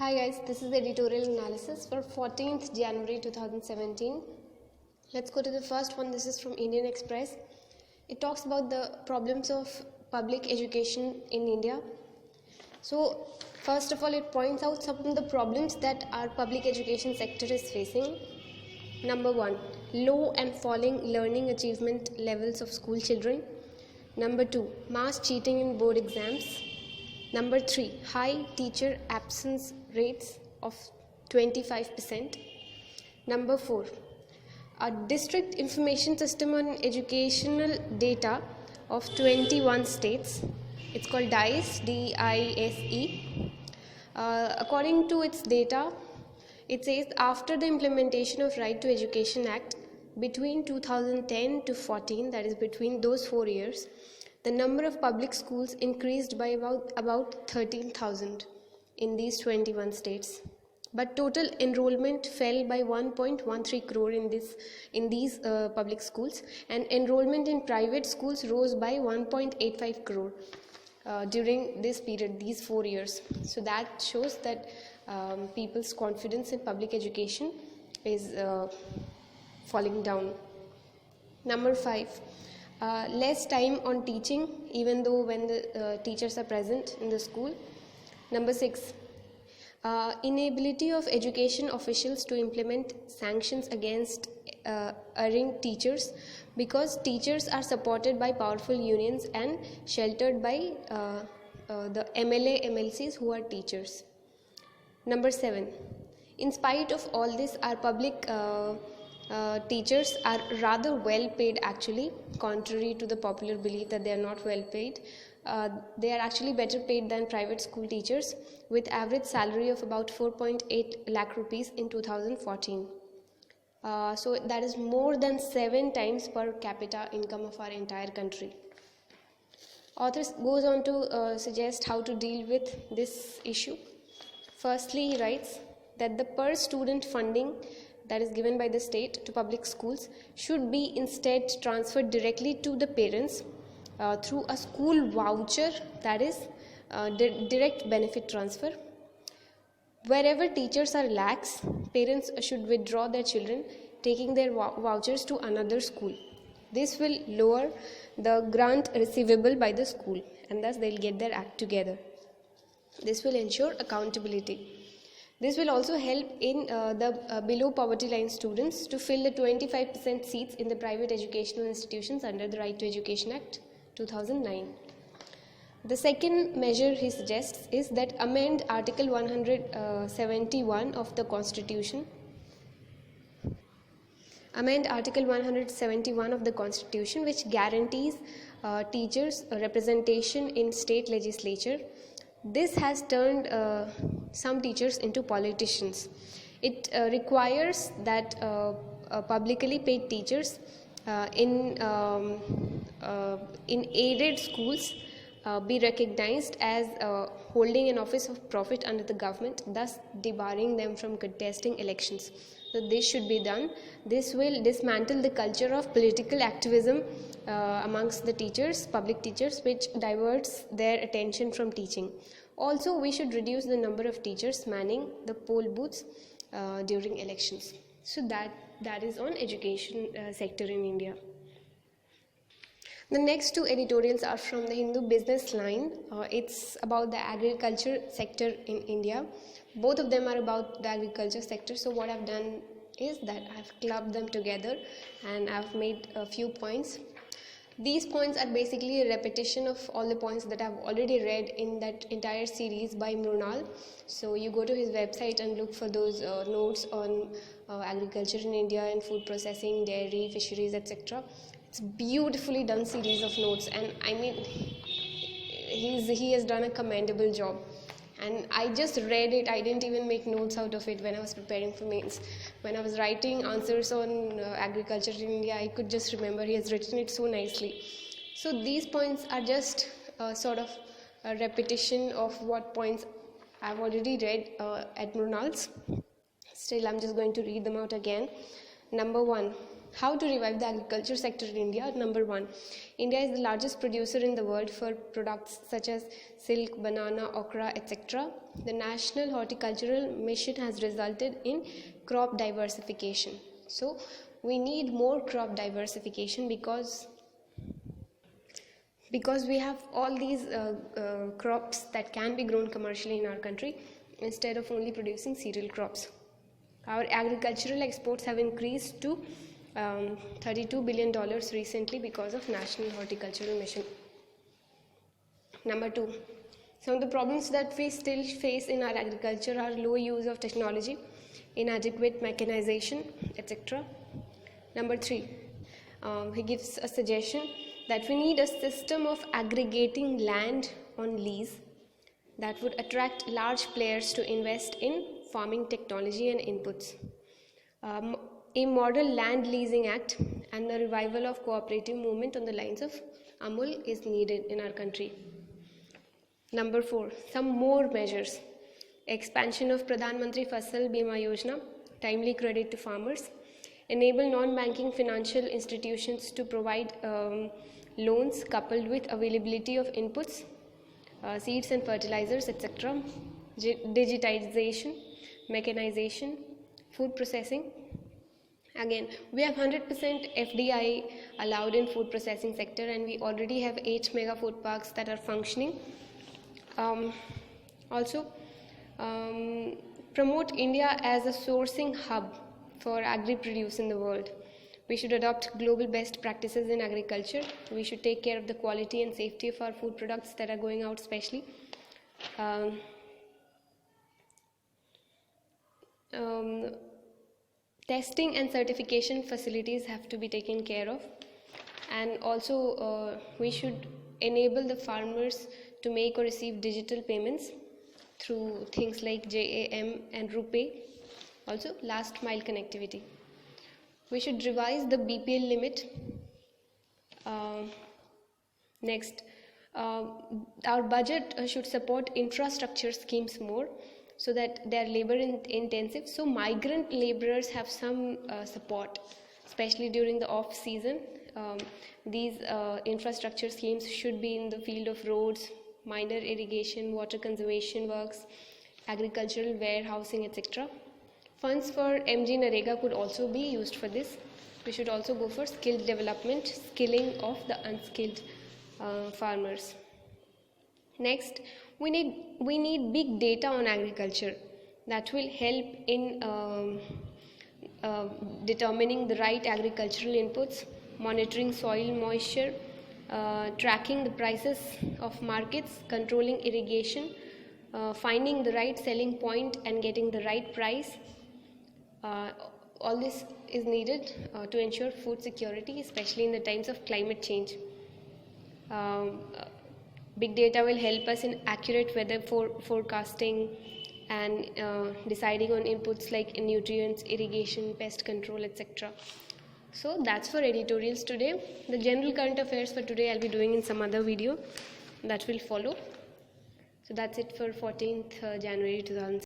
Hi guys, this is the editorial analysis for 14th January 2017. Let's go to the first one. This is from Indian Express. It talks about the problems of public education in India. So, first of all, it points out some of the problems that our public education sector is facing. Number 1, low and falling learning achievement levels of school children. Number 2, mass cheating in board exams. Number 3, high teacher absence rates of 25%. Number 4, a district information system on educational data of 21 states. It's called DISE, D-I-S-E. According to its data, it says after the implementation of Right to Education Act between 2010 to 14, that is between those 4 years, the number of public schools increased by about 13,000 in these 21 states. But total enrollment fell by 1.13 crore in these public schools, and enrollment in private schools rose by 1.85 crore during this period, these 4 years. So that shows that people's confidence in public education is falling down. Number 5. Less time on teaching, even though when the teachers are present in the school. Number 6, inability of education officials to implement sanctions against erring teachers, because teachers are supported by powerful unions and sheltered by the MLA, MLCs who are teachers. Number 7, in spite of all this, our public teachers are rather well paid actually, contrary to the popular belief that they are not well paid. They are actually better paid than private school teachers, with average salary of about 4.8 lakh rupees in 2014. So that is more than 7 times per capita income of our entire country. Author goes on to suggest how to deal with this issue. Firstly, he writes that the per student funding that is given by the state to public schools should be instead transferred directly to the parents through a school voucher, that is direct benefit transfer. Wherever teachers are lax, parents should withdraw their children, taking their vouchers to another school. This will lower the grant receivable by the school, and thus they'll get their act together. This will ensure accountability. This will also help in the below poverty line students to fill the 25% seats in the private educational institutions under the Right to Education Act 2009. The second measure he suggests is that amend Article 171 of the Constitution. Amend Article 171 of the Constitution, which guarantees teachers representation in state legislature. This has turned some teachers into politicians. It requires that publicly paid teachers in aided schools be recognized as holding an office of profit under the government, thus debarring them from contesting elections. So this should be done. This will dismantle the culture of political activism amongst the teachers, public teachers, which diverts their attention from teaching. Also, we should reduce the number of teachers manning the poll booths during elections. So that is on education sector in India. The next two editorials are from the Hindu Business Line. It's about the agriculture sector in India. Both of them are about the agriculture sector. So what I've done is that I've clubbed them together and I've made a few points. These points are basically a repetition of all the points that I've already read in that entire series by Mrunal. So you go to his website and look for those notes on agriculture in India and food processing, dairy, fisheries, etc. It's beautifully done series of notes, and I mean he has done a commendable job. And I just read it, I didn't even make notes out of it when I was preparing for mains. When I was writing answers on agriculture in India, I could just remember he has written it so nicely. So these points are just sort of a repetition of what points I've already read at Mrunal's. Still, I'm just going to read them out again. Number 1, How to revive the agriculture sector in India? Number 1, India is the largest producer in the world for products such as silk, banana, okra, etc. The National Horticultural Mission has resulted in crop diversification. So we need more crop diversification because we have all these crops that can be grown commercially in our country instead of only producing cereal crops. Our agricultural exports have increased to $32 billion recently because of National Horticultural Mission. Number 2, some of the problems that we still face in our agriculture are low use of technology, inadequate mechanization, etc. Number 3, he gives a suggestion that we need a system of aggregating land on lease that would attract large players to invest in farming technology and inputs. A model land leasing act and the revival of cooperative movement on the lines of Amul is needed in our country. Number 4, some more measures. Expansion of Pradhan Mantri Fasal Bima Yojana, timely credit to farmers, enable non-banking financial institutions to provide loans coupled with availability of inputs, seeds and fertilizers, etc. Digitization, mechanization, food processing. Again, we have 100% FDI allowed in food processing sector, and we already have 8 mega food parks that are functioning. Also, promote India as a sourcing hub for agri-produce in the world. We should adopt global best practices in agriculture. We should take care of the quality and safety of our food products that are going out especially. Testing and certification facilities have to be taken care of, and also we should enable the farmers to make or receive digital payments through things like JAM and RuPay. Also, last mile connectivity. We should revise the BPL limit. Next, our budget should support infrastructure schemes more so that they are labor intensive, so migrant laborers have some support, especially during the off season. These infrastructure schemes should be in the field of roads, minor irrigation, water conservation works, agricultural warehousing, etc. Funds for MG Narega could also be used for this. We should also go for skill development, skilling of the unskilled farmers. Next, we need big data on agriculture that will help in determining the right agricultural inputs, monitoring soil moisture, tracking the prices of markets, controlling irrigation, finding the right selling point and getting the right price. All this is needed to ensure food security, especially in the times of climate change. Big data will help us in accurate weather forecasting and deciding on inputs like nutrients, irrigation, pest control, etc. So that's for editorials today. The general current affairs for today I'll be doing in some other video that will follow. So that's it for 14th January 2017.